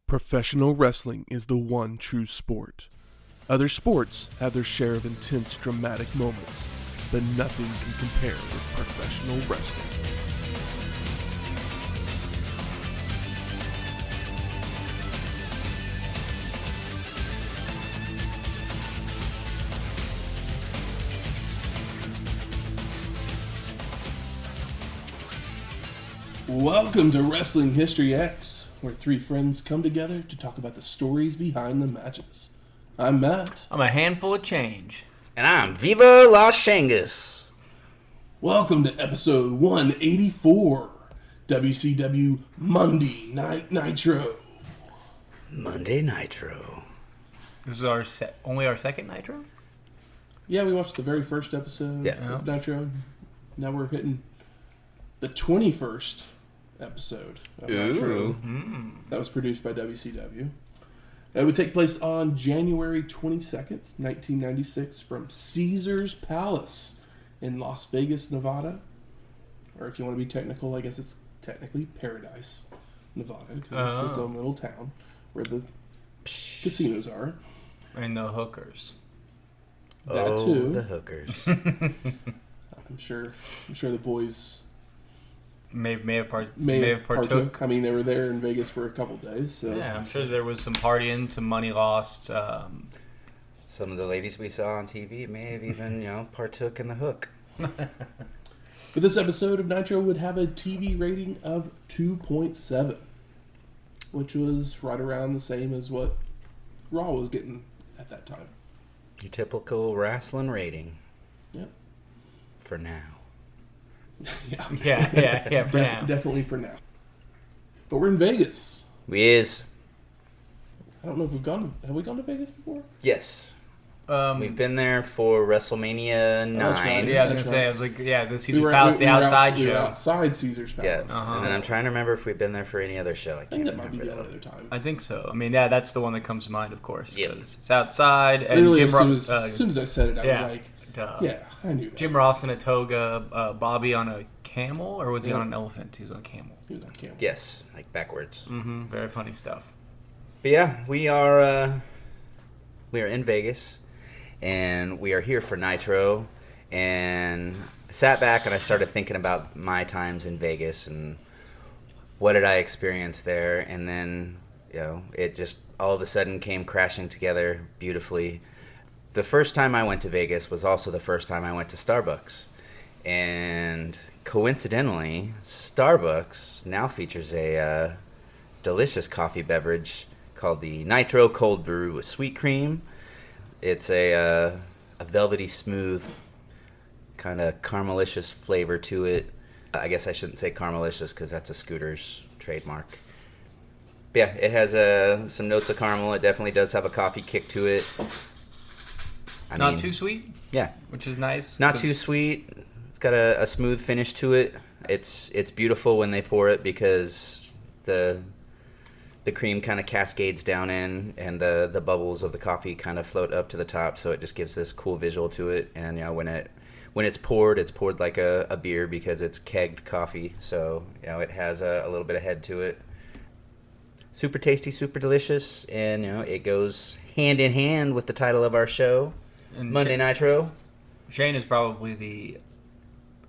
Professional wrestling is the one true sport. Other sports have their share of intense, dramatic moments, but nothing can compare with professional wrestling. Welcome to Wrestling History X, where three friends come together to talk about the stories behind the matches. I'm Matt. I'm a handful of change. And I'm Viva Las Shangas. Welcome to episode 184, WCW Monday Night Nitro. Monday Nitro. This is our only our second Nitro? Yeah, we watched the very first episode of Nitro. Now we're hitting the 21st episode of Nitro. That was produced by WCW. It would take place on January 22nd, 1996 from Caesar's Palace in Las Vegas, Nevada. Or if you want to be technical, I guess it's technically Paradise, Nevada, because it's its own little town where the casinos are. And the hookers. That too. The hookers. I'm sure the boys may have partook. I mean, they were there in Vegas for a couple days. So yeah, I'm sure there was some partying, some money lost. Some of the ladies we saw on TV may have even, partook in the hook. But this episode of Nitro would have a TV rating of 2.7, which was right around the same as what Raw was getting at that time. Your typical wrestling rating. Yep. For now. Yeah, for now. Definitely for now. But we're in Vegas. I don't know if have we gone to Vegas before? Yes. We've been there for WrestleMania 9. Right. Yeah, I was going to say, I was like, the Caesar's Palace, the outside show. We were outside Caesar's Palace. Yeah, and then I'm trying to remember if we've been there for any other show. I think that might be the other time. I think so. I mean, that's the one that comes to mind, of course, because Yep. it's outside. And Literally, as soon as I said it, I was like, yeah, I knew that. Jim Ross in a toga, Bobby on a camel, or was he on an elephant? He was on a camel. He was on camel. Yes, like backwards. Mm-hmm. Very funny stuff. But yeah, we are in Vegas, and we are here for Nitro. And I sat back and I started thinking about my times in Vegas and what did I experience there. And then, it just all of a sudden came crashing together beautifully. The first time I went to Vegas was also the first time I went to Starbucks. And coincidentally, Starbucks now features a delicious coffee beverage called the Nitro Cold Brew with sweet cream. It's a velvety smooth, kind of caramelicious flavor to it. I guess I shouldn't say caramelicious because that's a Scooter's trademark. But yeah, it has some notes of caramel. It definitely does have a coffee kick to it. Not too sweet? Yeah. Which is nice. Not too sweet. It's got a smooth finish to it. It's beautiful when they pour it because the cream kind of cascades down in and the bubbles of the coffee kind of float up to the top, so it just gives this cool visual to it. And when it's poured like a beer because it's kegged coffee, so it has a little bit of head to it. Super tasty, super delicious, and it goes hand in hand with the title of our show, and Monday Nitro. Shane is probably the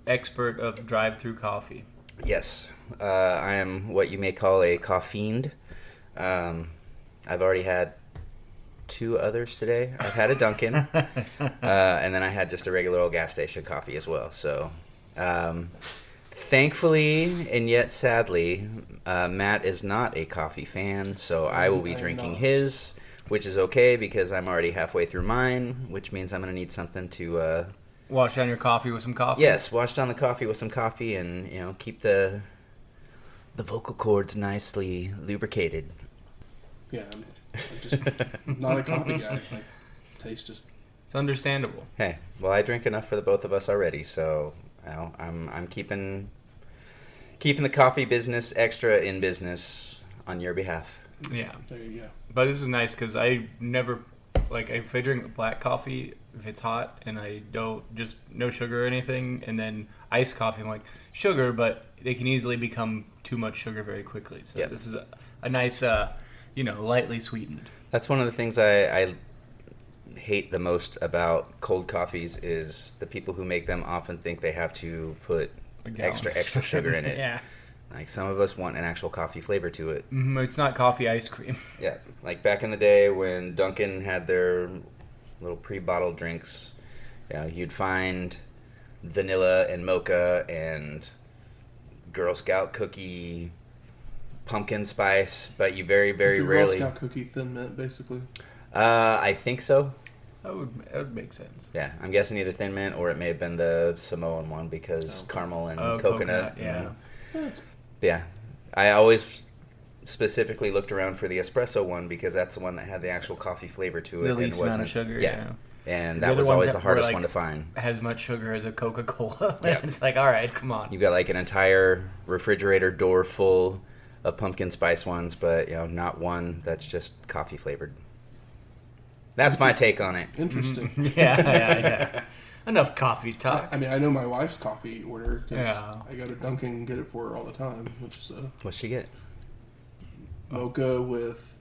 expert of drive-through coffee. Yes, I am what you may call a coffee-fiend. I've already had 2 others today. I've had a Dunkin', and then I had just a regular old gas station coffee as well. So, thankfully, and yet sadly, Matt is not a coffee fan, so I will be drinking his, which is okay because I'm already halfway through mine, which means I'm going to need something to... wash down your coffee with some coffee? Yes, wash down the coffee with some coffee and, keep the vocal cords nicely lubricated. Yeah, I'm just not a coffee guy. Like, taste just... It's understandable. Hey, well, I drink enough for the both of us already, so I'm keeping the coffee business extra in business on your behalf. Yeah. There you go. But this is nice because I never, if I drink black coffee, if it's hot and I don't, just no sugar or anything, and then iced coffee, I'm like, sugar, but they can easily become too much sugar very quickly. So This is a nice lightly sweetened. That's one of the things I hate the most about cold coffees is the people who make them often think they have to put extra sugar in it. Yeah. Like some of us want an actual coffee flavor to it. It's not coffee ice cream. Yeah, like back in the day when Dunkin' had their little pre-bottled drinks, you'd find vanilla and mocha and Girl Scout cookie, pumpkin spice, but you very, very rarely... Girl Scout cookie Thin Mint, basically? I think so. That would make sense. Yeah, I'm guessing either Thin Mint or it may have been the Samoan one because caramel and coconut. Yeah. Yeah. I always specifically looked around for the espresso one because that's the one that had the actual coffee flavor to it. The least amount of sugar, yeah. And that was always the hardest one to find. Has much sugar as a Coca-Cola. Yeah. It's like, all right, come on. You got like an entire refrigerator door full of pumpkin spice ones, but not one that's just coffee flavored. That's my take on it. Interesting. Yeah. Enough coffee talk. I mean, I know my wife's coffee order. Yeah. I go to Dunkin' and get it for her all the time. What's she get? Mocha with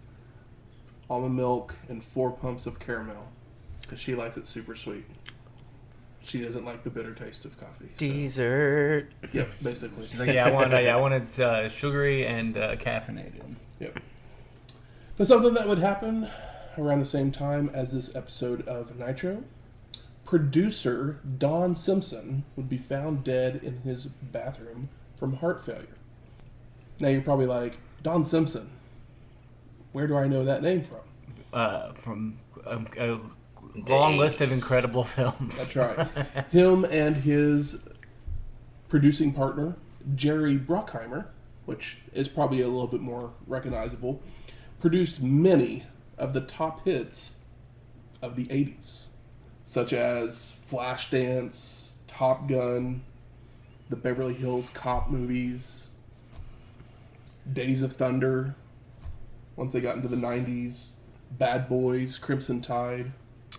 almond milk and 4 pumps of caramel. Because she likes it super sweet. She doesn't like the bitter taste of coffee. So. Dessert. Yep, basically. She's like, I want it sugary and caffeinated. Yep. But something that would happen around the same time as this episode of Nitro, producer Don Simpson would be found dead in his bathroom from heart failure. Now you're probably like, Don Simpson, where do I know that name from? From a long list of incredible films. That's right. Him and his producing partner, Jerry Bruckheimer, which is probably a little bit more recognizable, produced many of the top hits of the 80s, such as Flashdance, Top Gun, the Beverly Hills Cop movies, Days of Thunder, once they got into the 90s, Bad Boys, Crimson Tide.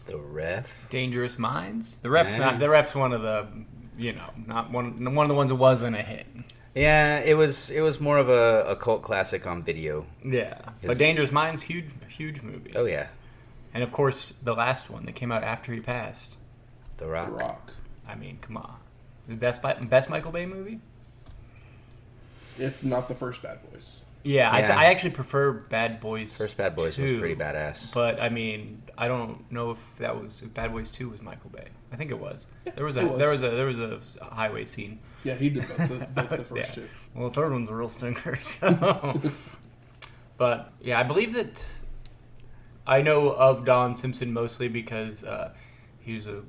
The Ref. Dangerous Minds. The Ref's one of the, not one of the ones that wasn't a hit. Yeah, it was more of a cult classic on video. Yeah, but Dangerous Minds, huge movie. Oh yeah, and of course the last one that came out after he passed, The Rock. I mean, come on, the best Michael Bay movie, if not the first Bad Boys. Yeah. I actually prefer Bad Boys. First Bad Boys 2, was pretty badass. But I mean, I don't know if Bad Boys 2 was Michael Bay. I think it was. There was a highway scene. Yeah, he did both the first two. Well, the third one's a real stinker. So. But yeah, I believe that I know of Don Simpson mostly because he was a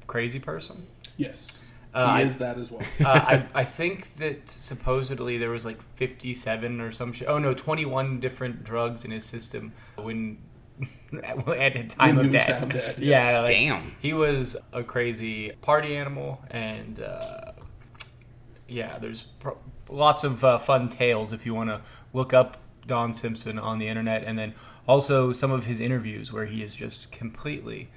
crazy person. Yes. He is that as well. I think that supposedly there was like 57 or some 21 different drugs in his system when at the time of death. Found dead, yes. Yeah, damn. He was a crazy party animal, and there's lots of fun tales if you want to look up Don Simpson on the internet, and then also some of his interviews where he is just completely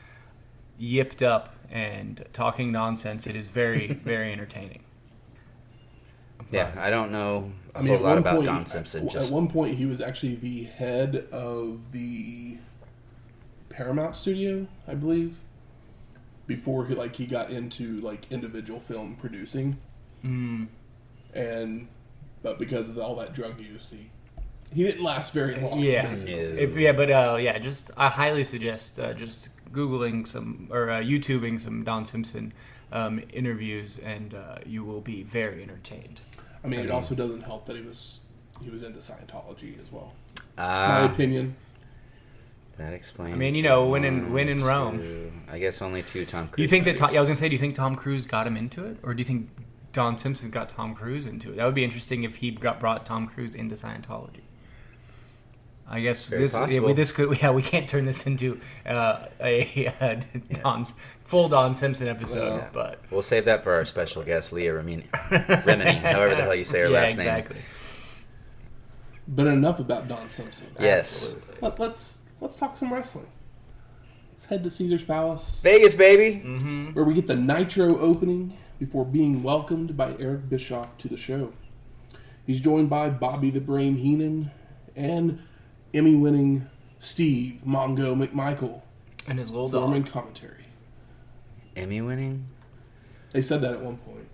yipped up and talking nonsense. It is very, very entertaining. Yeah, I don't know a whole lot about Don Simpson. At one point, he was actually the head of the Paramount studio, I believe, before he got into individual film producing. But because of all that drug use, he didn't last very long. Yeah, just I highly suggest just Googling some or YouTubing some Don Simpson interviews, and you will be very entertained. I mean, it also doesn't help that he was into Scientology as well. My opinion. That explains. I mean, when in Rome. I guess only 2 Tom Cruise. You think that? I was gonna say, do you think Tom Cruise got him into it, or do you think Don Simpson got Tom Cruise into it? That would be interesting if he brought Tom Cruise into Scientology. I guess we can't turn this into full Don Simpson episode, but we'll save that for our special guest, Leah Remini, however the hell you say her last name. Exactly. But enough about Don Simpson. Yes. Let's talk some wrestling. Let's head to Caesar's Palace, Vegas, baby, where we get the Nitro Opening before being welcomed by Eric Bischoff to the show. He's joined by Bobby the Brain Heenan and Emmy-winning Steve Mongo McMichael and his little forming dog. commentary. Emmy-winning? They said that at one point.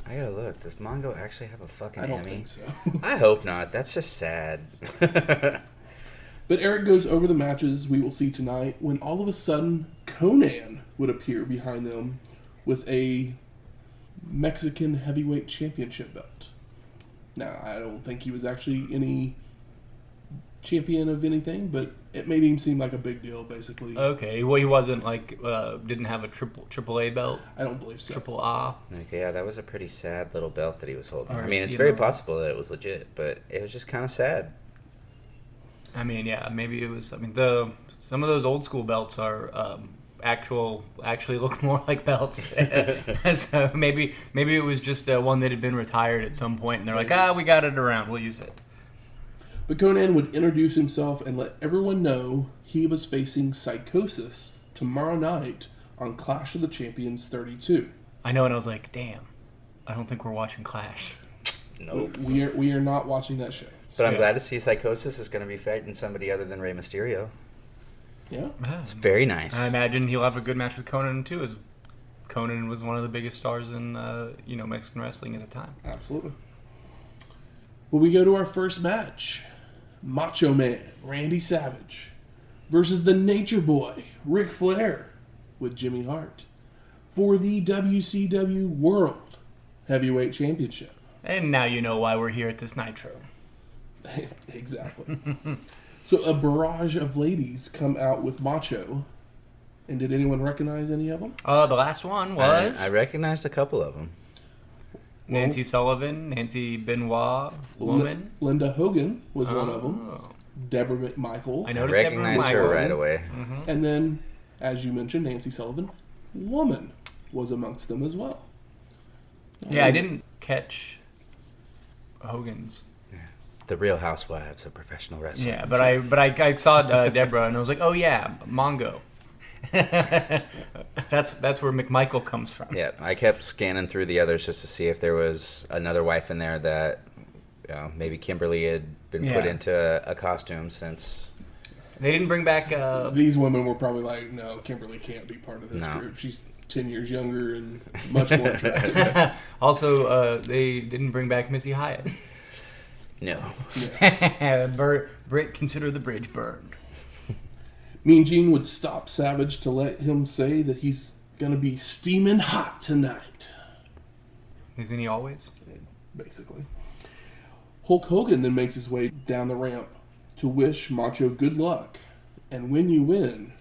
I gotta look. Does Mongo actually have a fucking Emmy? I don't think so. I hope not. That's just sad. But Eric goes over the matches we will see tonight when all of a sudden Conan would appear behind them with a Mexican heavyweight championship belt. Now, I don't think he was actually any champion of anything, but it made him seem like a big deal, basically. Okay, well, he wasn't like, didn't have a triple A belt? I don't believe so. Triple A? Okay, yeah, that was a pretty sad little belt that he was holding. Or I mean, it's very possible that it was legit, but it was just kind of sad. I mean, yeah, maybe it was. I mean, some of those old school belts are actually look more like belts. So maybe it was just one that had been retired at some point, and they're like, we got it around, we'll use it. But Conan would introduce himself and let everyone know he was facing Psychosis tomorrow night on Clash of the Champions 32. I know, and I was like, damn, I don't think we're watching Clash. Nope. We are not watching that show. But I'm glad to see Psychosis is going to be fighting somebody other than Rey Mysterio. Yeah. It's very nice. I imagine he'll have a good match with Conan, too, as Conan was one of the biggest stars in Mexican wrestling at the time. Absolutely. Well, we go to our first match. Macho Man, Randy Savage, versus the Nature Boy, Ric Flair, with Jimmy Hart, for the WCW World Heavyweight Championship. And now you know why we're here at this Nitro. Exactly. So a barrage of ladies come out with Macho. And did anyone recognize any of them? The last one was... I recognized a couple of them. Nancy Sullivan, Nancy Benoit, woman. Linda Hogan was one of them. Deborah McMichael. I noticed recognized her right away. Mm-hmm. And then, as you mentioned, Nancy Sullivan, woman, was amongst them as well. Yeah, I didn't catch Hogan's. The Real Housewives of Professional Wrestling. Yeah, but I saw Deborah and I was like, oh yeah, Mongo. That's where McMichael comes from. Yeah, I kept scanning through the others just to see if there was another wife in there that maybe Kimberly had been put into a costume since. They didn't bring back. These women were probably like, no, Kimberly can't be part of this group. She's 10 years younger and much more attractive. Also, they didn't bring back Missy Hyatt. No. Yeah. Consider the bridge burned. Mean Gene would stop Savage to let him say that he's going to be steaming hot tonight. Isn't he always? Basically. Hulk Hogan then makes his way down the ramp to wish Macho good luck. And when you win,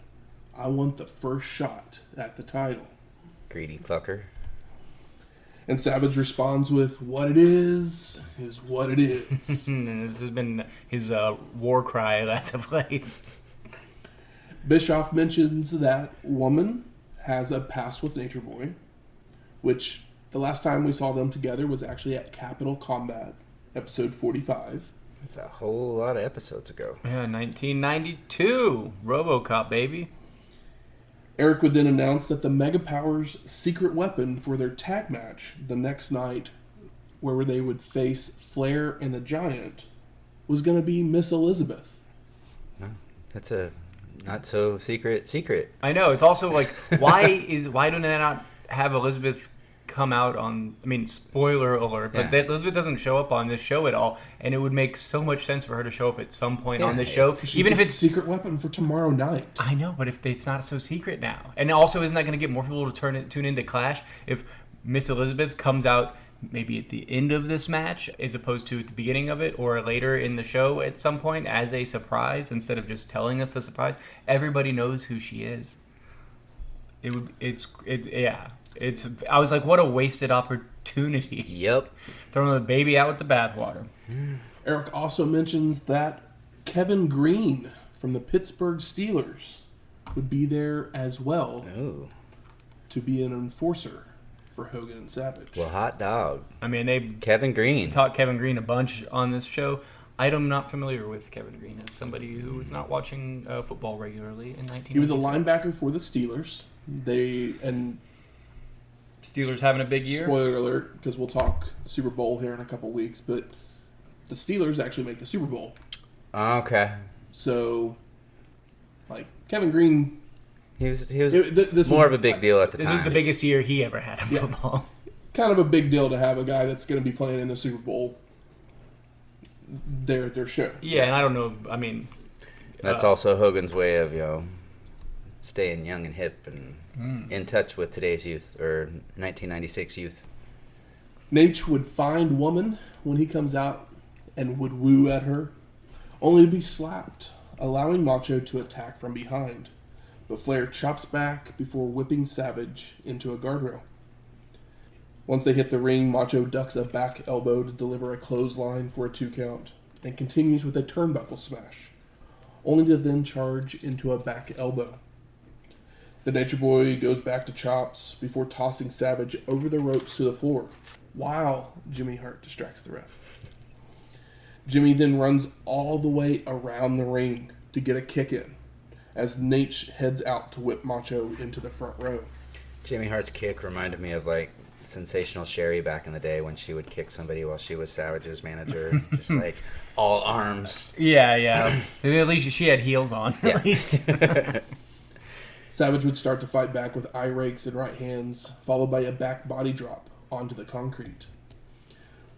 I want the first shot at the title. Greedy fucker. And Savage responds with, what it is what it is. And this has been his war cry as of late. Bischoff mentions that woman has a past with Nature Boy, which the last time we saw them together was actually at Capital Combat, episode 45. That's a whole lot of episodes ago. Yeah, 1992. RoboCop, baby. Eric would then announce that the Mega Powers' secret weapon for their tag match the next night, where they would face Flair and the Giant, was going to be Miss Elizabeth. That's a not so secret. I know. It's also like, why don't they not have Elizabeth come out on? I mean, spoiler alert, but Elizabeth doesn't show up on this show at all, and it would make so much sense for her to show up at some point on this show, even if it's secret weapon for tomorrow night. I know, but if it's not so secret now, and also isn't that going to get more people to tune into Clash if Miss Elizabeth comes out maybe at the end of this match as opposed to at the beginning of it or later in the show at some point as a surprise instead of just telling us the surprise? Everybody knows who she is. I was like, what a wasted opportunity. Yep. Throwing the baby out with the bathwater. Eric also mentions that Kevin Green from the Pittsburgh Steelers would be there as well to be an enforcer for Hogan and Savage. Well, hot dog. I mean, Kevin Green. Taught Kevin Green a bunch on this show. I'm not familiar with Kevin Green as somebody who was not watching football regularly in 1996. He was a linebacker for the Steelers. Steelers having a big year. Spoiler alert, because we'll talk Super Bowl here in a couple weeks, but the Steelers actually make the Super Bowl. Okay. So, like, Kevin Green... He was more of a big deal at the time. This was the biggest year he ever had in football. Kind of a big deal to have a guy that's going to be playing in the Super Bowl there at their show. Yeah, and I don't know, I mean... That's also Hogan's way of, staying young and hip and in touch with today's youth, or 1996 youth. Nate would find woman when he comes out and would woo at her, only to be slapped, allowing Macho to attack from behind. But Flair chops back before whipping Savage into a guardrail. Once they hit the ring, Macho ducks a back elbow to deliver a clothesline for a 2 count, and continues with a turnbuckle smash, only to then charge into a back elbow. The Nature Boy goes back to chops before tossing Savage over the ropes to the floor, while Jimmy Hart distracts the ref. Jimmy then runs all the way around the ring to get a kick in, as Nate heads out to whip Macho into the front row. Jimmy Hart's kick reminded me of, like, Sensational Sherry back in the day when she would kick somebody while she was Savage's manager. Just, like, all arms. Yeah. At least she had heels on. Yeah. At least. Savage would start to fight back with eye rakes and right hands, followed by a back body drop onto the concrete.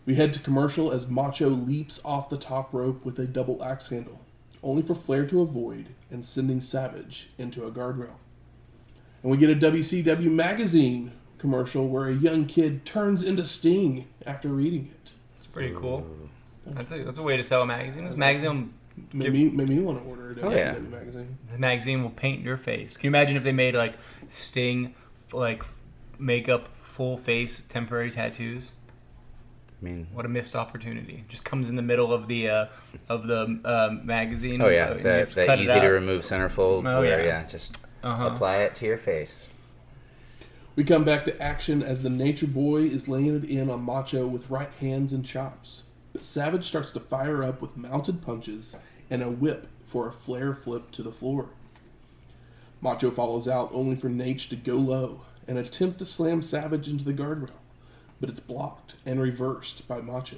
We head to commercial as Macho leaps off the top rope with a double axe handle, only for Flair to avoid and sending Savage into a guardrail. And we get a WCW magazine commercial where a young kid turns into Sting after reading it. It's pretty cool. That's a way to sell a magazine. This magazine made me want to order a WCW magazine. The magazine will paint your face. Can you imagine if they made like Sting, like makeup, full face, temporary tattoos? I mean, what a missed opportunity! Just comes in the middle of the magazine. Oh yeah, the easy to remove centerfold. Just apply it to your face. We come back to action as the Nature Boy is laying it in on Macho with right hands and chops. But Savage starts to fire up with mounted punches and a whip for a Flair flip to the floor. Macho follows out only for Nate to go low and attempt to slam Savage into the guardrail, but it's blocked and reversed by Macho.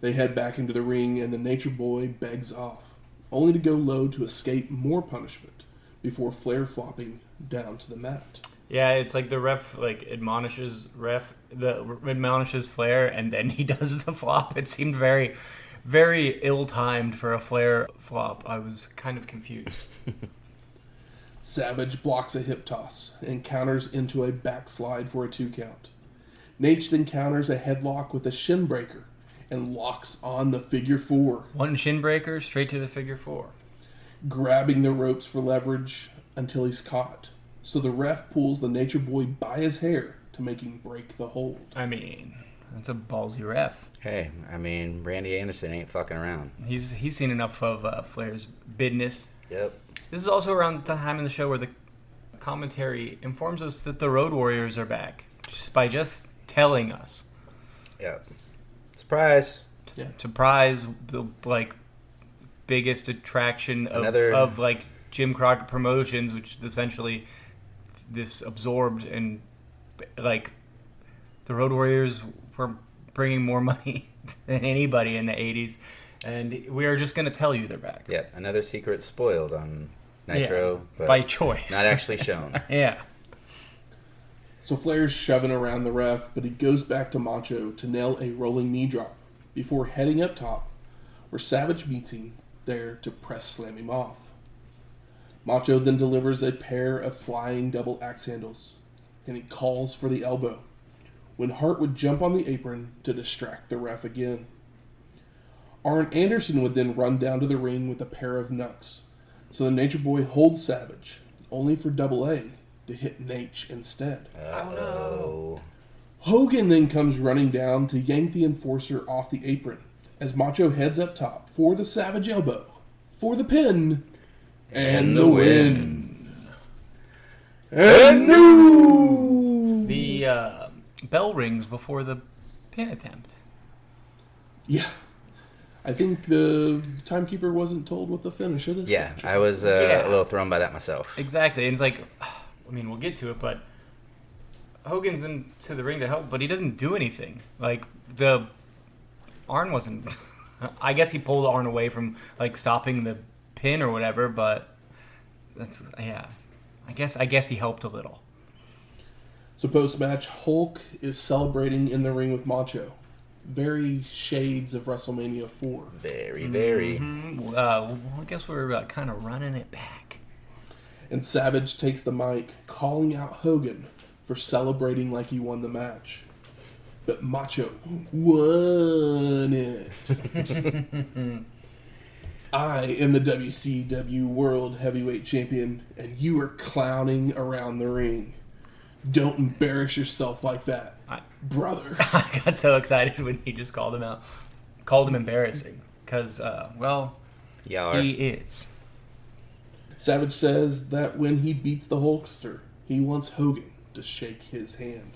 They head back into the ring and the Nature Boy begs off, only to go low to escape more punishment before Flair flopping down to the mat. Yeah, it's like the ref admonishes Flair, and then he does the flop. It seemed very, very ill-timed for a Flair flop. I was kind of confused. Savage blocks a hip toss and counters into a backslide for a 2 count. Nate then counters a headlock with a shin breaker and locks on the figure 4. One shin breaker straight to the figure 4. Grabbing the ropes for leverage until he's caught. So the ref pulls the Nature Boy by his hair to make him break the hold. I mean, that's a ballsy ref. Hey, I mean, Randy Anderson ain't fucking around. He's seen enough of Flair's business. Yep. This is also around the time in the show where the commentary informs us that the Road Warriors are back, just by telling us. Yep. Surprise. Yeah. Surprise, the biggest attraction of Jim Crockett Promotions, which essentially this absorbed, and the Road Warriors were bringing more money than anybody in the 80s, and we are just going to tell you they're back. Yeah, another secret spoiled on Nitro, but by choice, not actually shown. Yeah. So Flair's shoving around the ref, but he goes back to Macho to nail a rolling knee drop before heading up top, where Savage meets him there to press slam him off. Macho then delivers a pair of flying double axe handles, and he calls for the elbow, when Hart would jump on the apron to distract the ref again. Arn Anderson would then run down to the ring with a pair of knucks, so the Nature Boy holds Savage, only for Double A to hit Nate instead. Uh-oh. Hogan then comes running down to yank the enforcer off the apron, as Macho heads up top for the Savage elbow, for the pin, and the win. And new! The bell rings before the pin attempt. Yeah. I think the timekeeper wasn't told what the finish of this Yeah, match. I was a little thrown by that myself. Exactly. And it's we'll get to it, but Hogan's into the ring to help, but he doesn't do anything. Arn wasn't I guess he pulled Arn away from like stopping the pin or whatever, but that's I guess he helped a little. So post-match, Hulk is celebrating in the ring with Macho. Very shades of WrestleMania 4. Very, very. Mm-hmm. I guess we're kind of running it back. And Savage takes the mic, calling out Hogan for celebrating like he won the match. But Macho won it. I am the WCW World Heavyweight Champion, and you are clowning around the ring. Don't embarrass yourself like that, brother. I got so excited when he just called him embarrassing, because, he is. Savage says that when he beats the Hulkster, he wants Hogan to shake his hand.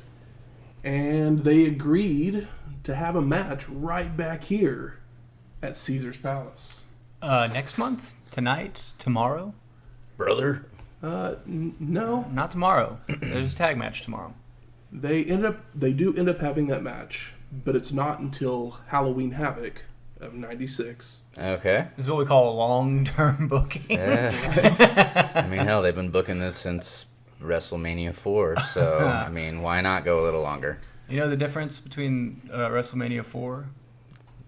And they agreed to have a match right back here at Caesar's Palace. Next month? Tonight? Tomorrow? Brother? No. Not tomorrow. There's a tag match tomorrow. They do end up having that match, but it's not until Halloween Havoc of 96. Okay. This is what we call a long-term booking. Yeah. I mean, hell, they've been booking this since WrestleMania 4, so, I mean, why not go a little longer? You know the difference between WrestleMania 4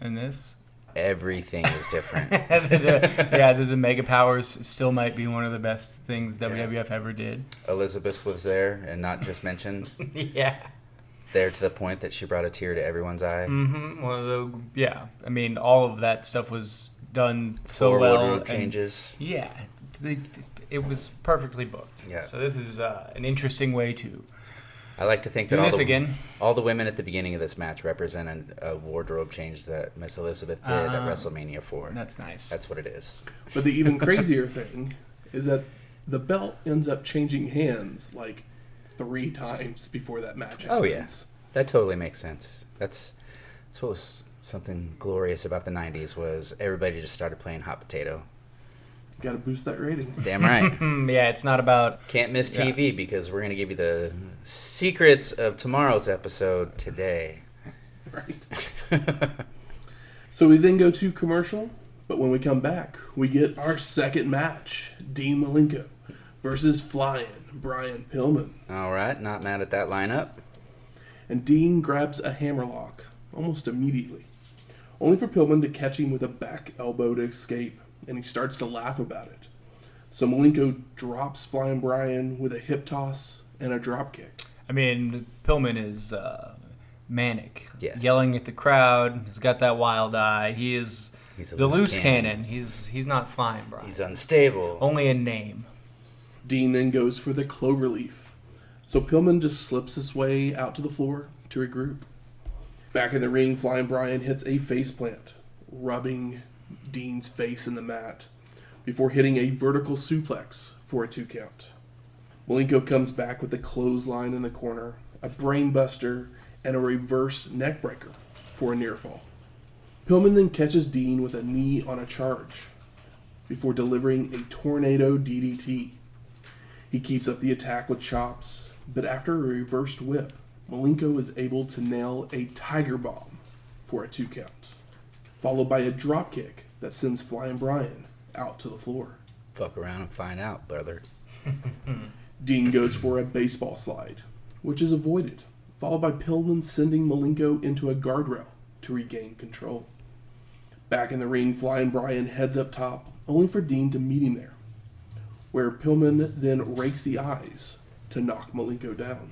and this? Everything is different. the Mega Powers still might be one of the best things WWF ever did. Elizabeth was there and not just mentioned. Yeah. There to the point that she brought a tear to everyone's eye. Mm-hmm. I mean, all of that stuff was done so 4 well. wardrobe changes. Yeah. It was perfectly booked. Yeah. So this is an interesting way to I like to think that all the women at the beginning of this match represented a wardrobe change that Miss Elizabeth did at WrestleMania 4. That's nice. That's what it is. But the even crazier thing is that the belt ends up changing hands like 3 times before that match happens. Oh, yeah. That totally makes sense. That's what was something glorious about the 90s was everybody just started playing hot potato. Got to boost that rating. Damn right. Yeah, it's not about... Can't miss TV because we're going to give you the secrets of tomorrow's episode today. Right. So we then go to commercial, but when we come back, we get our second match. Dean Malenko versus Flyin, Brian Pillman. All right, not mad at that lineup. And Dean grabs a hammerlock almost immediately, only for Pillman to catch him with a back elbow to escape, and he starts to laugh about it. So Malenko drops Flyin' Brian with a hip toss and a drop kick. I mean, Pillman is manic. Yes. Yelling at the crowd. He's got that wild eye. He's the loose cannon. He's not Flyin' Brian. He's unstable. Only in name. Dean then goes for the cloverleaf. So Pillman just slips his way out to the floor to regroup. Back in the ring, Flyin' Brian hits a faceplant, rubbing Dean's face in the mat before hitting a vertical suplex for a 2 count. Malenko comes back with a clothesline in the corner, a brainbuster, and a reverse neckbreaker for a near fall. Pillman then catches Dean with a knee on a charge before delivering a tornado DDT. He keeps up the attack with chops, but after a reversed whip, Malenko is able to nail a tiger bomb for a 2 count, followed by a drop kick that sends Flyin' Brian out to the floor. Fuck around and find out, brother. Dean goes for a baseball slide, which is avoided, followed by Pillman sending Malenko into a guardrail to regain control. Back in the ring, Flyin' Brian heads up top, only for Dean to meet him there, where Pillman then rakes the eyes to knock Malenko down.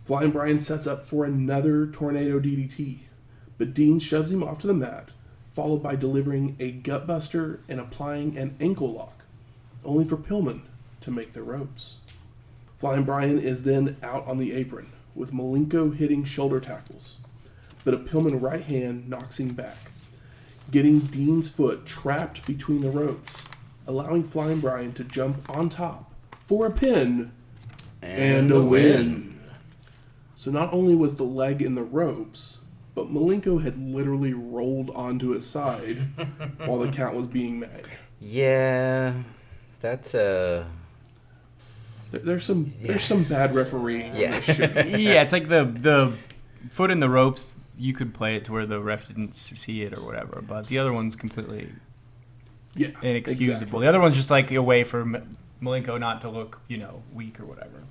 Flyin' Brian sets up for another tornado DDT, but Dean shoves him off to the mat, followed by delivering a gutbuster and applying an ankle lock, only for Pillman to make the ropes. Flyin' Brian is then out on the apron, with Malenko hitting shoulder tackles, but a Pillman right hand knocks him back, getting Dean's foot trapped between the ropes, allowing Flyin' Brian to jump on top for a pin and a win. So not only was the leg in the ropes, but Malenko had literally rolled onto his side while the count was being made. Yeah, that's There's some bad refereeing. Yeah. On this show. Yeah, it's like the foot in the ropes you could play it to where the ref didn't see it or whatever, but the other one's completely inexcusable. Exactly. The other one's just like a way for Malenko not to look, weak or whatever.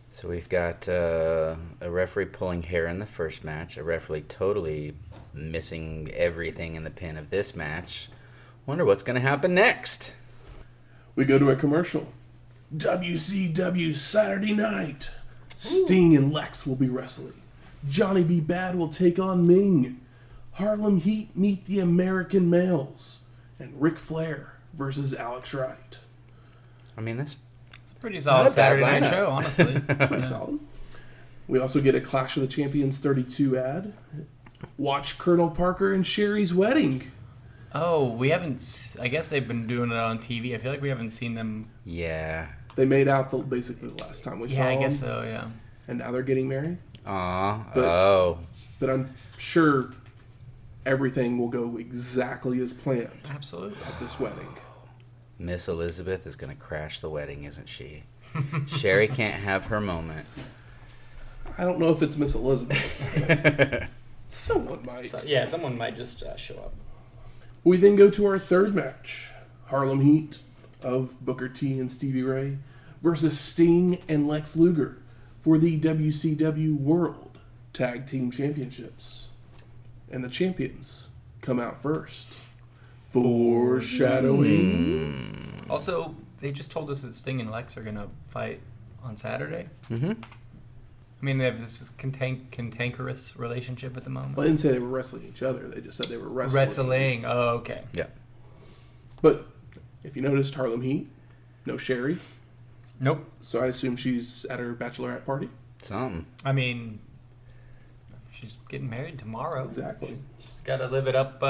So we've got a referee pulling hair in the first match, a referee totally missing everything in the pin of this match. Wonder what's going to happen next. We go to a commercial. WCW Saturday night. Sting and Lex will be wrestling. Johnny B. Bad will take on Ming. Harlem Heat meet the American Males. And Ric Flair versus Alex Wright. I mean, that's a pretty solid Saturday night show, honestly. Pretty solid. We also get a Clash of the Champions 32 ad. Watch Colonel Parker and Sherry's wedding. Oh, we haven't... I guess they've been doing it on TV. I feel like we haven't seen them... Yeah. They made out basically the last time we saw them. Yeah, I guess so, yeah. And now they're getting married. But I'm sure everything will go exactly as planned. Absolutely. At this wedding. Miss Elizabeth is going to crash the wedding, isn't she? Sherry can't have her moment. I don't know if it's Miss Elizabeth. Someone might. Someone might just show up. We then go to our third match. Harlem Heat of Booker T and Stevie Ray versus Sting and Lex Luger for the WCW World Tag Team Championships. And the champions come out first. Foreshadowing. Also, they just told us that Sting and Lex are going to fight on Saturday. Mm-hmm. I mean, they have this cantankerous relationship at the moment. Well, they didn't say they were wrestling each other. They just said they were wrestling. Wrestling. Oh, okay. Yeah. But if you noticed, Harlem Heat, no Sherry. Nope. So I assume she's at her bachelorette party. Something. I mean, she's getting married tomorrow. Exactly. She's got to live it up,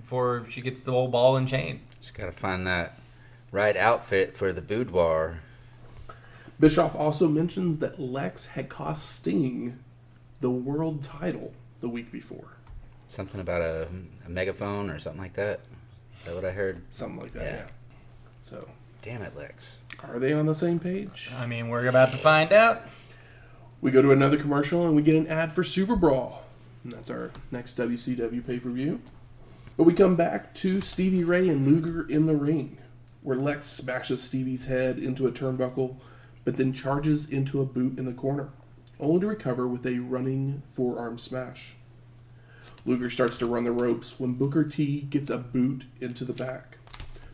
before she gets the old ball and chain. She's got to find that right outfit for the boudoir. Bischoff also mentions that Lex had cost Sting the world title the week before. Something about a megaphone or something like that. Is that what I heard? Something like that, yeah. So, damn it, Lex. Are they on the same page? I mean, we're about to find out. We go to another commercial and we get an ad for Super Brawl. And that's our next WCW pay-per-view. But we come back to Stevie Ray and Luger in the ring, where Lex smashes Stevie's head into a turnbuckle, but then charges into a boot in the corner, only to recover with a running forearm smash. Luger starts to run the ropes when Booker T gets a boot into the back,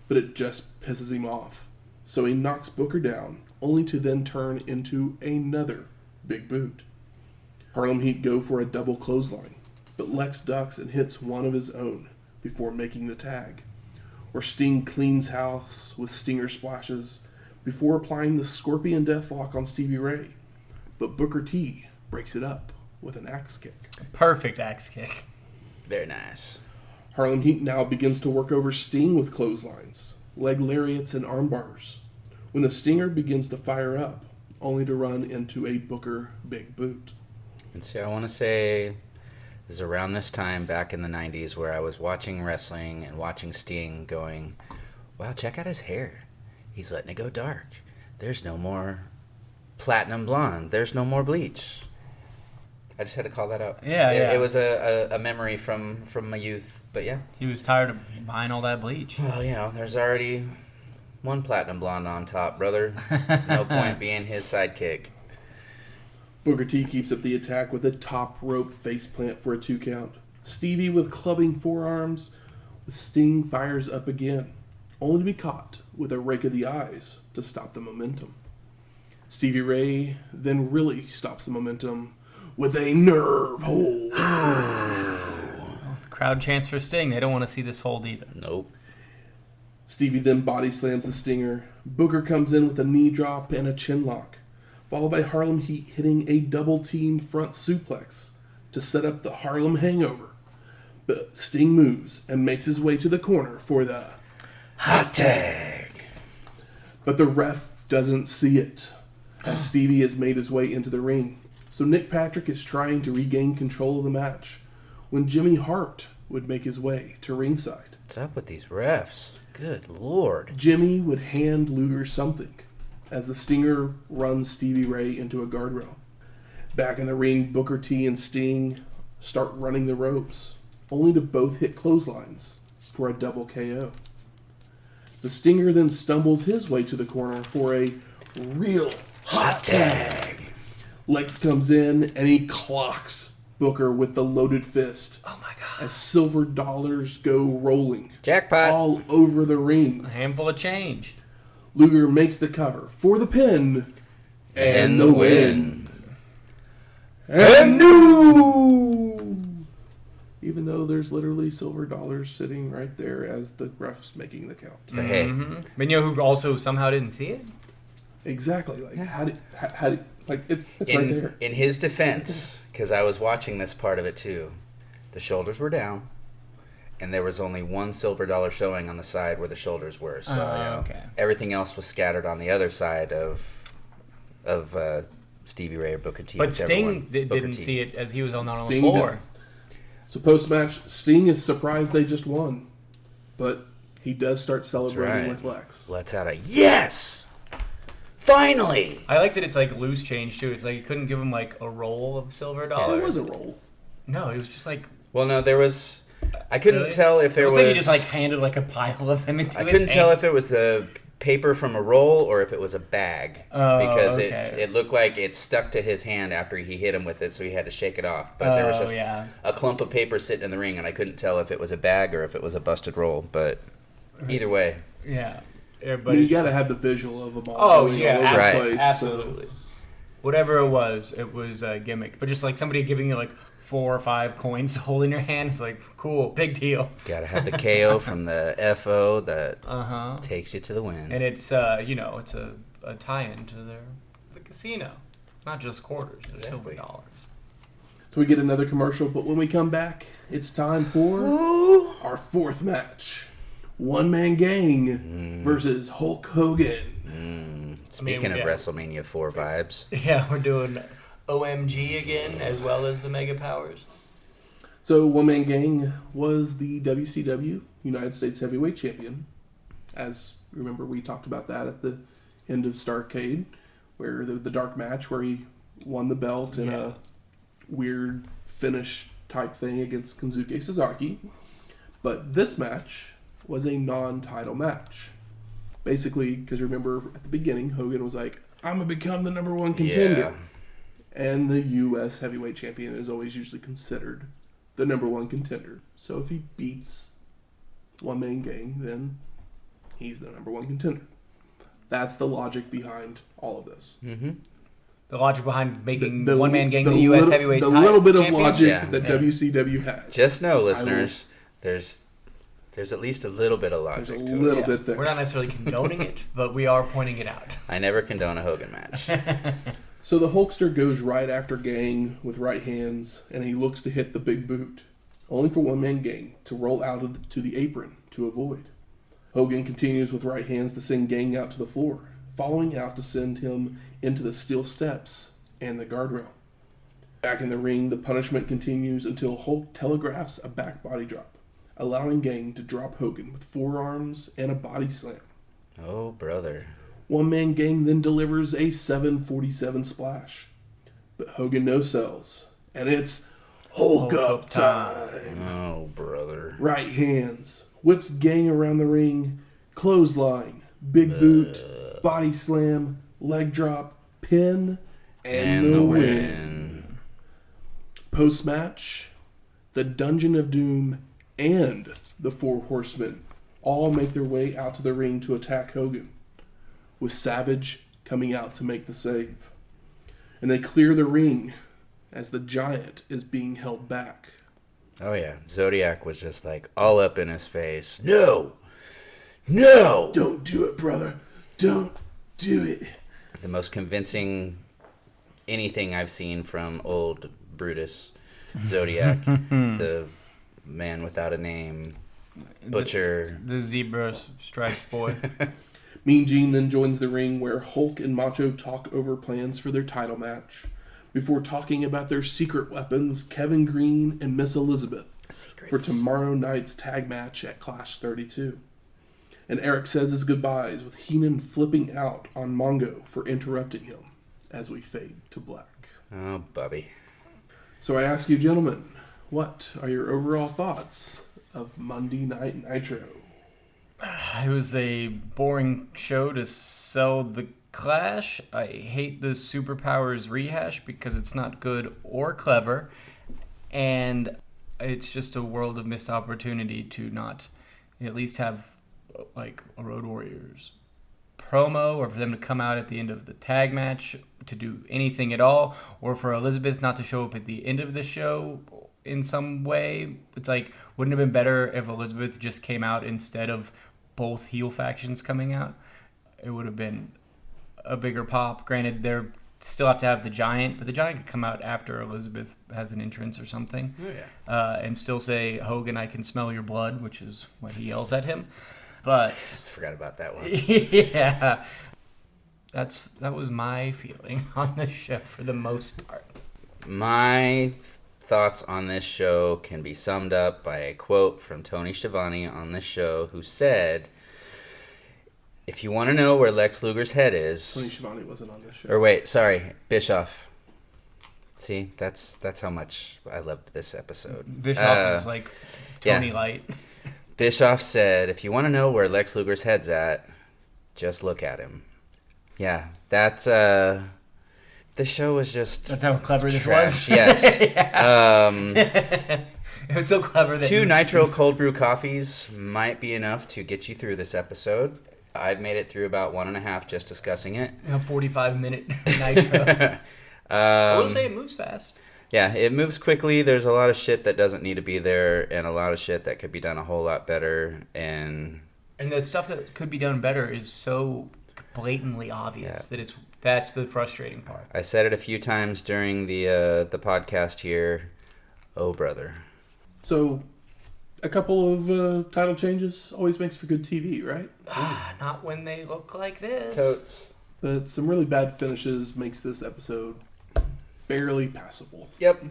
but it just pisses him off. So he knocks Booker down, only to then turn into another big boot. Harlem Heat go for a double clothesline, but Lex ducks and hits one of his own before making the tag, where Sting cleans house with stinger splashes before applying the Scorpion Deathlock on Stevie Ray. But Booker T breaks it up with an axe kick. Perfect axe kick. Very nice. Harlem Heat now begins to work over Sting with clotheslines, leg lariats, and arm bars, when the Stinger begins to fire up, only to run into a Booker big boot. And see, I want to say this is around this time back in the 90s where I was watching wrestling and watching Sting going, wow, check out his hair. He's letting it go dark. There's no more platinum blonde. There's no more bleach. I just had to call that out. Yeah, It was a memory from my youth, but yeah. He was tired of buying all that bleach. Well, there's already one platinum blonde on top, brother. No point being his sidekick. Booker T keeps up the attack with a top rope faceplant for a 2 count. Stevie with clubbing forearms. Sting fires up again, only to be caught with a rake of the eyes to stop the momentum. Stevie Ray then really stops the momentum with a nerve hold. The crowd chants for Sting. They don't want to see this hold either. Nope. Stevie then body slams the Stinger. Booker comes in with a knee drop and a chin lock, followed by Harlem Heat hitting a double team front suplex to set up the Harlem Hangover. But Sting moves and makes his way to the corner for the hot tag. But the ref doesn't see it, as Stevie has made his way into the ring. So Nick Patrick is trying to regain control of the match when Jimmy Hart would make his way to ringside. What's up with these refs? Good Lord. Jimmy would hand Luger something as the Stinger runs Stevie Ray into a guardrail. Back in the ring, Booker T and Sting start running the ropes, only to both hit clotheslines for a double KO. The Stinger then stumbles his way to the corner for a real hot tag. Lex comes in and he clocks Booker with the loaded fist. Oh my God. As silver dollars go rolling. Jackpot. All over the ring. A handful of change. Luger makes the cover for the pin. And the win. And new! Even though there's literally silver dollars sitting right there as the ref's making the count. But hey. Mm-hmm. But you know who also somehow didn't see it? Exactly. Like, how did like, it's right there. In his defense, because I was watching this part of it too, the shoulders were down, and there was only one silver dollar showing on the side where the shoulders were. So okay. Everything else was scattered on the other side of Stevie Ray or Booker T. But Sting didn't see it as he was not on the Sting floor. did. So post-match, Sting is surprised they just won, but he does start celebrating with Lex. Let's out a yes! Finally! I like that it's like loose change too. It's like you couldn't give him like a roll of silver dollars. It was a roll. No, it was just like. Well, no, there was. I couldn't tell if there was. Like he just like handed like a pile of them into I his couldn't tell hand. if it was the paper from a roll or if it was a bag because it looked like it stuck to his hand after he hit him with it, so he had to shake it off. But there was just a clump of paper sitting in the ring, and I couldn't tell if it was a bag or if it was a busted roll. But either way, yeah. But you got to have the visual of them all. Oh yeah, absolutely. So. Whatever it was a gimmick. But just like somebody giving you like 4 or 5 coins to hold in your hand, it's like cool, big deal. Got to have the KO from the FO that takes you to the win. And it's it's a tie-in to the casino, not just quarters, it's silver dollars. So we get another commercial, but when we come back, it's time for our fourth match. One Man Gang versus Hulk Hogan. Speaking of WrestleMania 4 vibes. Yeah, we're doing OMG again, as well as the Mega Powers. So One Man Gang was the WCW United States Heavyweight Champion. As remember, we talked about that at the end of Starrcade, where the dark match where he won the belt in a weird finish type thing against Kensuke Sasaki. But this match was a non-title match. Basically, because remember at the beginning, Hogan was like, I'm going to become the number one contender. Yeah. And the U.S. Heavyweight Champion is always usually considered the number one contender. So if he beats One Man Gang, then he's the number one contender. That's the logic behind all of this. Mm-hmm. The logic behind making One Man Gang the U.S. Heavyweight champion. The little bit of champion? logic that WCW has. Just know, listeners, there's at least a little bit of logic There's a to little it. bit there. We're not necessarily condoning it, but we are pointing it out. I never condone a Hogan match. So the Hulkster goes right after Gang with right hands, and he looks to hit the big boot, only for One Man Gang to roll out to the apron to avoid. Hogan continues with right hands to send Gang out to the floor, following out to send him into the steel steps and the guardrail. Back in the ring, the punishment continues until Hulk telegraphs a back body drop, allowing Gang to drop Hogan with forearms and a body slam. Oh, brother. One Man Gang then delivers a 747 splash. But Hogan no-sells, and it's Hulk up time. Oh, brother. Right hands, whips Gang around the ring, clothesline, big boot, body slam, leg drop, pin, and the win. Post-match, the Dungeon of Doom and the Four Horsemen all make their way out to the ring to attack Hogan, with Savage coming out to make the save. And they clear the ring as the Giant is being held back. Oh, yeah. Zodiac was just like all up in his face. No! No! Don't do it, brother. Don't do it. The most convincing anything I've seen from old Brutus. Zodiac. The man without a name. Butcher. The zebra striped boy. Mean Gene then joins the ring where Hulk and Macho talk over plans for their title match, before talking about their secret weapons, Kevin Green and Miss Elizabeth, for tomorrow night's tag match at Clash 32. And Eric says his goodbyes with Heenan flipping out on Mongo for interrupting him as we fade to black. Oh, Bubby. So I ask you, gentlemen, what are your overall thoughts of Monday Night Nitro? It was a boring show to sell the Clash. I hate the Superpowers rehash because it's not good or clever. And it's just a world of missed opportunity to not at least have like a Road Warriors promo, or for them to come out at the end of the tag match to do anything at all, or for Elizabeth not to show up at the end of the show in some way. It's like, wouldn't it have been better if Elizabeth just came out instead of both heel factions coming out? It would have been a bigger pop. Granted, they still have to have the Giant, but the Giant could come out after Elizabeth has an entrance or something. Oh, yeah. And still say, Hogan, I can smell your blood, which is what he yells at him. But Forgot about that one. Yeah, that was my feeling on this show for the most part. My thoughts on this show can be summed up by a quote from Tony Schiavone on this show, who said, "If you want to know where Lex Luger's head is..." Tony Schiavone wasn't on this show. Or wait, sorry, Bischoff. See, that's how much I loved this episode. Bischoff is like Tony Light. Bischoff said, "If you want to know where Lex Luger's head's at, just look at him." Yeah, that's the show was just... That's how clever trash. This was? Yes. It was so clever that... 2 Nitro cold brew coffees might be enough to get you through this episode. I've made it through about 1.5 just discussing it. A 45-minute Nitro. I will say it moves fast. Yeah, it moves quickly. There's a lot of shit that doesn't need to be there, and a lot of shit that could be done a whole lot better. And the stuff that could be done better is so blatantly obvious that that's the frustrating part. I said it a few times during the podcast here. Oh, brother. So, a couple of title changes always makes for good TV, right? Not when they look like this. Totes. But some really bad finishes makes this episode barely passable. Yep.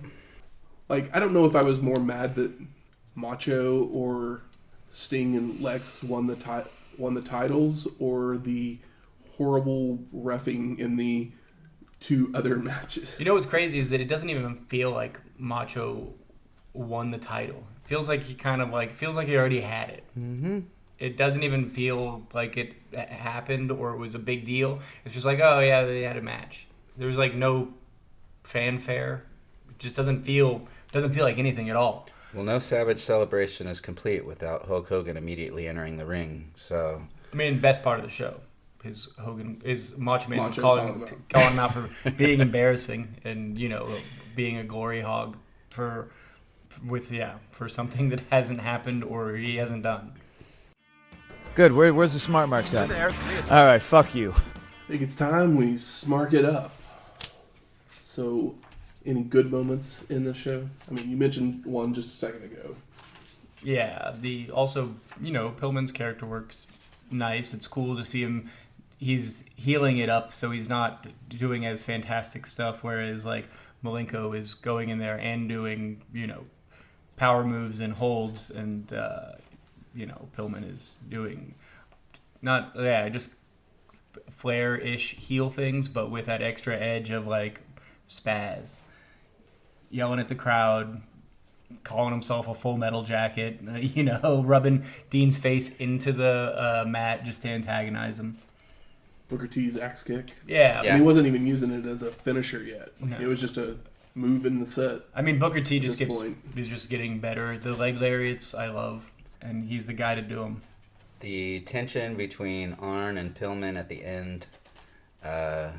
Like, I don't know if I was more mad that Macho or Sting and Lex won the titles, or the horrible reffing in the 2 other matches. You know what's crazy is that it doesn't even feel like Macho won the title. It feels like he he already had it. Mm-hmm. It doesn't even feel like it happened or it was a big deal. It's just like, oh yeah, they had a match. There was like no fanfare. It just doesn't feel like anything at all. Well, no Savage celebration is complete without Hulk Hogan immediately entering the ring. So, I mean, best part of the show is Macho Man calling him out for being embarrassing and, you know, being a glory hog for something that hasn't happened or he hasn't done. Good. Where's the smart marks at? All right. Fuck you. I think it's time we smark it up. So, any good moments in the show? I mean, you mentioned one just a second ago. Yeah. Pillman's character work's nice. It's cool to see him. He's healing it up, so he's not doing as fantastic stuff. Whereas like Malenko is going in there and doing power moves and holds, and Pillman is doing just Flair-ish heel things, but with that extra edge of like spaz, yelling at the crowd, calling himself a Full Metal Jacket, rubbing Dean's face into the mat just to antagonize him. Booker T's axe kick. Yeah. And he wasn't even using it as a finisher yet. No. It was just a move in the set. I mean, Booker T he's just getting better. The leg lariats I love, and he's the guy to do them. The tension between Arn and Pillman at the end, there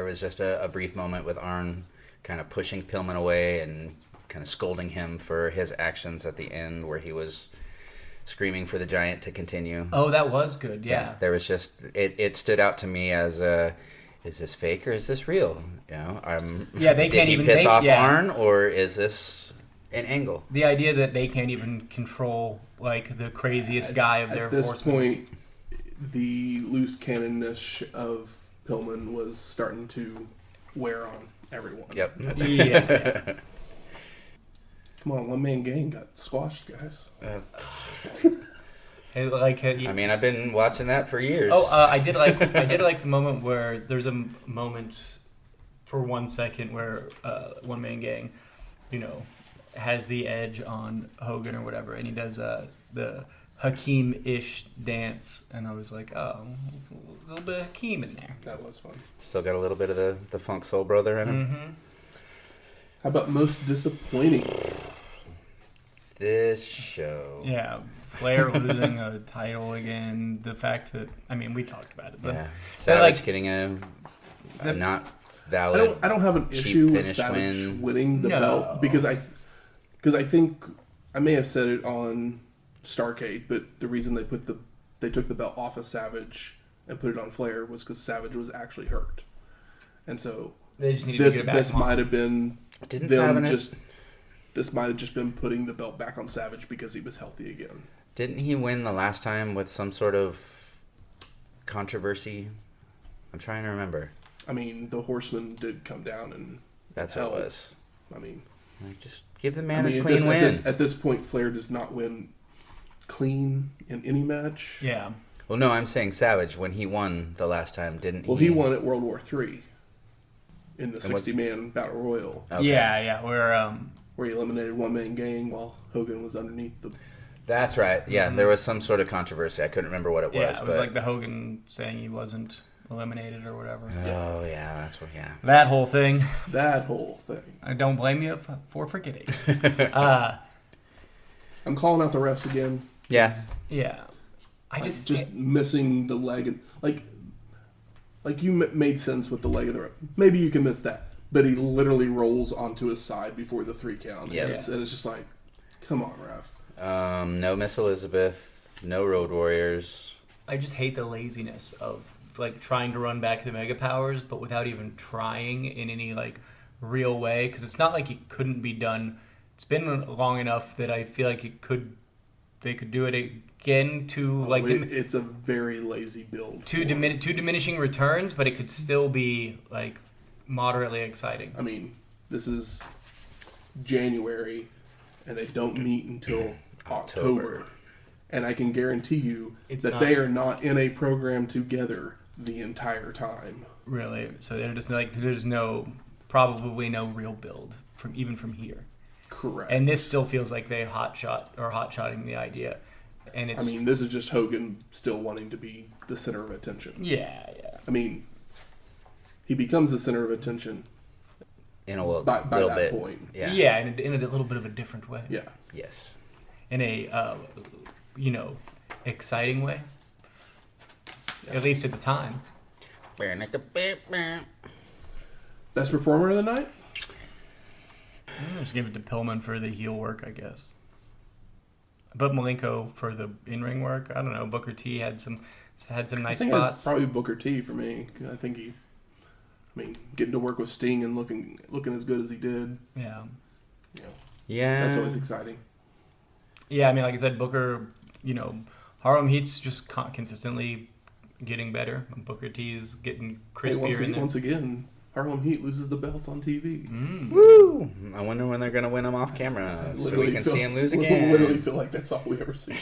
was just a brief moment with Arn kind of pushing Pillman away and kind of scolding him for his actions at the end, where he was screaming for the Giant to continue. Oh, that was good. Yeah. There was just it stood out to me as is this fake or is this real? They can't even piss off Arn, or is this an angle? The idea that they can't even control like the craziest guy of their force. At this point, point, the loose cannonish of Pillman was starting to wear on everyone. Yep. Yeah. Come on, one man gang got squashed, guys. I mean, I've been watching that for years. I did like the moment where there's a moment for 1 second where One Man Gang, has the edge on Hogan or whatever, and he does the Hakeem-ish dance, and I was like, oh, there's a little bit of Hakeem in there. That was fun. Still got a little bit of the Funk Soul Brother in him. Mm-hmm. How about most disappointing? This show. Yeah, Flair losing a title again. The fact that, we talked about it. But, Savage getting a not valid. I don't have an issue with Savage winning the belt because I think I may have said it on Starrcade, but the reason they took the belt off of Savage and put it on Flair was because Savage was actually hurt, and so they just needed to get it back. This might have been This might have just been putting the belt back on Savage because he was healthy again. Didn't he win the last time with some sort of controversy? I'm trying to remember. The Horseman did come down and that's what it was. Just give the man his clean win. At this point, Flair does not win clean in any match. Yeah. Well, no, I'm saying Savage, when he won the last time, didn't he? Well, he won at World War III in the 60-man Battle Royal. Okay. Yeah, where he eliminated One Man Gang while Hogan was underneath the... That's right. Yeah, There was some sort of controversy. I couldn't remember what it was. Yeah, it was like the Hogan saying he wasn't eliminated or whatever. Oh, yeah, that's what, That whole thing. I don't blame you for forgetting. I'm calling out the refs again. Yeah. Yeah. I just missing the leg. And, like you made sense with the leg of the ref. Maybe you can miss that. But he literally rolls onto his side before the 3 count. Yeah. And it's just like, come on, ref. No Miss Elizabeth. No Road Warriors. I just hate the laziness of trying to run back the Mega Powers, but without even trying in any real way. Because it's not like it couldn't be done. It's been long enough that I feel like they could do it again to it's a very lazy build. Two diminishing returns, but it could still be moderately exciting. This is January, and they don't meet until October. And I can guarantee you they are not in a program together the entire time. Really? So there's probably no real build from here. Correct. And this still feels like they hot-shotting the idea. And it's... this is just Hogan still wanting to be the center of attention. Yeah. He becomes the center of attention in a little by that bit. point. Yeah, in a little bit of a different way. Yeah. Yes. In a, exciting way. Yeah. At least at the time. Best performer of the night? Just give it to Pillman for the heel work, I guess. But Malenko for the in-ring work. I don't know. Booker T had some nice spots. Probably Booker T for me. I think getting to work with Sting and looking as good as he did. Yeah. Yeah. That's always exciting. Yeah, like I said, Booker, Harlem Heat's just consistently getting better. Booker T's getting crispier in there. Once again, Harlem Heat loses the belts on TV. Woo! I wonder when they're going to win them off camera so we can see them lose again. I literally feel like that's all we ever see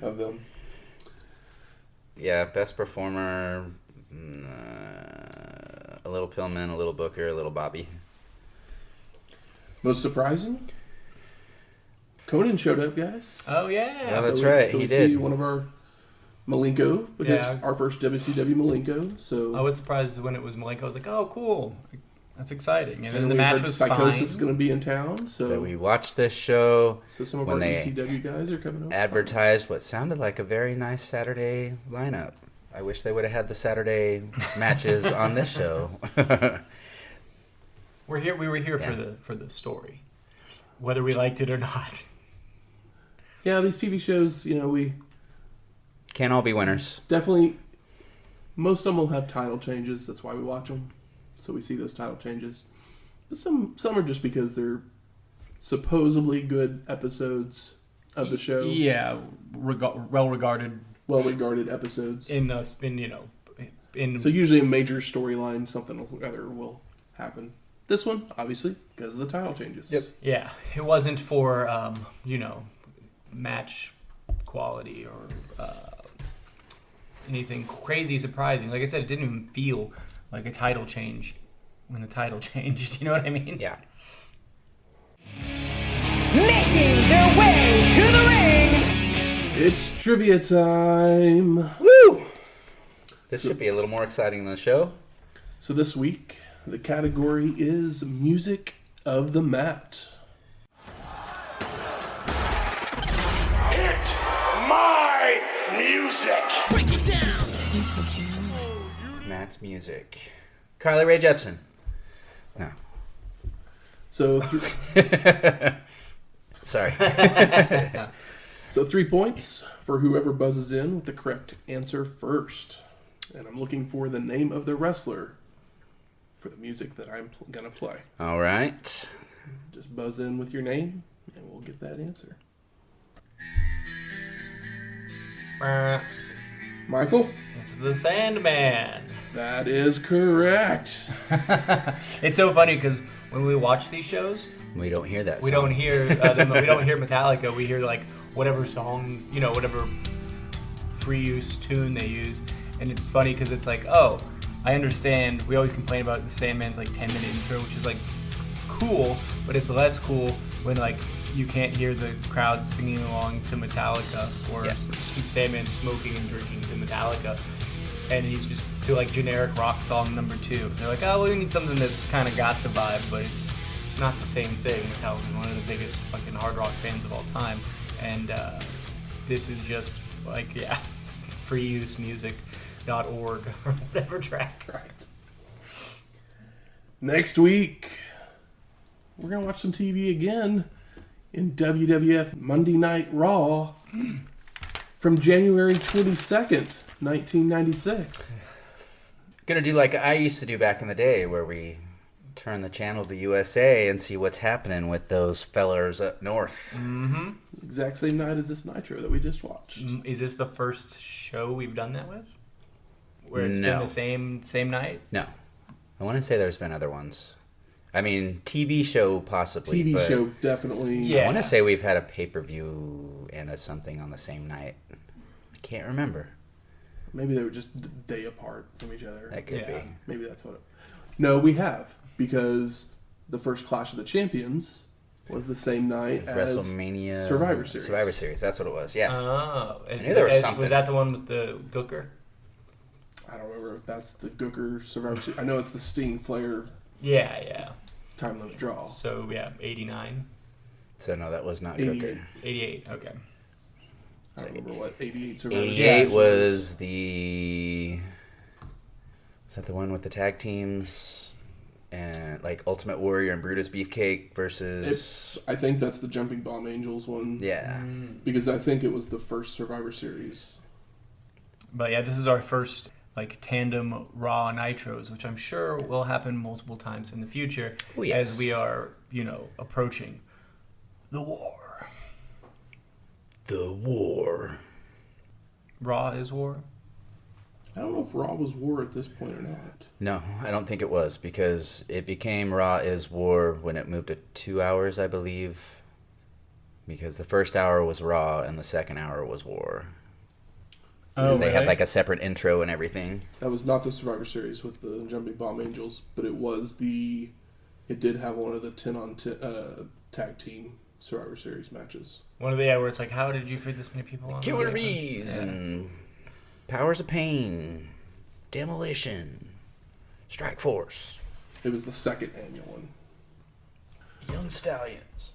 of them. Yeah, best performer, a little Pillman, a little Booker, a little Bobby. Most surprising? Conan showed up, guys. Oh, yeah. Oh, that's right. So he did. See one of our Malenko, because our first WCW Malenko. So I was surprised when it was Malenko. I was like, oh, cool. That's exciting. And then the we match heard was Psychosis fine. is going to be in town. So we watched this show. So some of our ECW guys are coming over. Advertised what sounded like a very nice Saturday lineup. I wish they would have had the Saturday matches on this show. We were here for the story, whether we liked it or not. Yeah, these TV shows, we can't all be winners. Definitely, most of them will have title changes. That's why we watch them, so we see those title changes. But some are just because they're supposedly good episodes of the show. Yeah, well-regarded episodes. So usually a major storyline, something or other will happen. This one, obviously, because of the title changes. Yep. Yeah, it wasn't for match quality or anything crazy surprising. Like I said, it didn't even feel like a title change when the title changed. You know what I mean? Yeah. Making their way to the ring. It's trivia time. Woo! This should be a little more exciting than the show. So this week, the category is Music of the Mat. It's my music. Break it down. Matt's music. Carly Rae Jepsen. No. So, Sorry. so 3 points for whoever buzzes in with the correct answer first. And I'm looking for the name of the wrestler for the music that I'm going to play. All right. Just buzz in with your name, and we'll get that answer. Michael? It's the Sandman. That is correct. It's so funny because when we watch these shows, We don't hear that we song. don't hear we don't hear Metallica. We hear like whatever song, whatever free use tune they use, and it's funny because it's like, oh, I understand. We always complain about the Sandman's like 10-minute intro, which is like cool, but it's less cool when like you can't hear the crowd singing along to Metallica or Sandman smoking and drinking to Metallica. And he's just to like generic rock song number 2. They're like, oh, well, we need something that's kind of got the vibe, but it's not the same thing. Metallica is one of the biggest fucking hard rock bands of all time, and this is just like freeusemusic.org or whatever track. Right. Next week, we're gonna watch some TV again in WWF Monday Night Raw from January 22nd. 1996. Gonna do like I used to do back in the day, where we turn the channel to USA and see what's happening with those fellers up north. Mm-hmm. Exact same night as this Nitro that we just watched. Is this the first show we've done that with? Where it's No. been the same night? No, I want to say there's been other ones. I mean, TV show possibly. TV but show definitely. Yeah. I want to say we've had a pay-per-view and a something on the same night. I can't remember. Maybe they were just a day apart from each other. That could be. Maybe that's what it... No, we have, because the first Clash of the Champions was the same night as WrestleMania Survivor Series. Survivor Series, that's what it was. Yeah. Oh, I knew there was something. Was that the one with the Gooker? I don't remember if that's the Gooker Survivor Series. I know it's the Sting Flair Yeah. time limit draw. So 89, So no, that was not 88. Gooker. 88. Okay. I don't remember what 88 Survivor 88 was the... Is that the one with the tag teams? And like Ultimate Warrior and Brutus Beefcake versus... I think that's the Jumping Bomb Angels one. Yeah. Because I think it was the first Survivor Series. But yeah, this is our first like tandem Raw Nitros, which I'm sure will happen multiple times in the future as we are, approaching the war. The war. Raw is war? I don't know if Raw was war at this point or not. No, I don't think it was, because it became Raw is War when it moved to 2 hours, I believe. Because the first hour was Raw and the second hour was War. Because they had like a separate intro and everything. That was not the Survivor Series with the Jumping Bomb Angels, but it was the... It did have one of the 10-on-10 tag team Survivor Series matches. One of the where it's like, how did you fit this many people on? Killer Bees and Powers of Pain, Demolition, Strike Force. It was the second annual one. Young Stallions.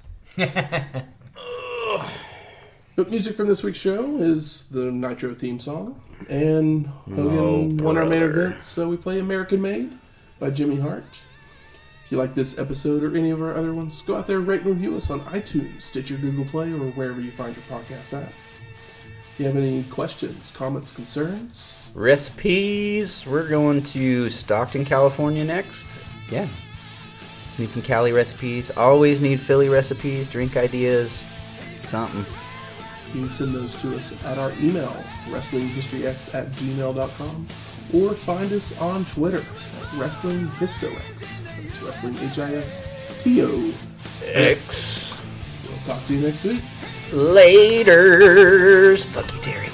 But music from this week's show is the Nitro theme song. And Hogan won our main event, so we play American Made by Jimmy Hart. If you like this episode or any of our other ones, go out there and rate and review us on iTunes, Stitcher, Google Play, or wherever you find your podcast at. If you have any questions, comments, concerns? Recipes. We're going to Stockton, California next. Yeah. Need some Cali recipes. Always need Philly recipes, drink ideas, something. You can send those to us at our email, wrestlinghistoryx@gmail.com, or find us on Twitter at WrestlingHistoX. That's Wrestling HISTOX. X. We'll talk to you next week. Laters. Fuck you, Terry.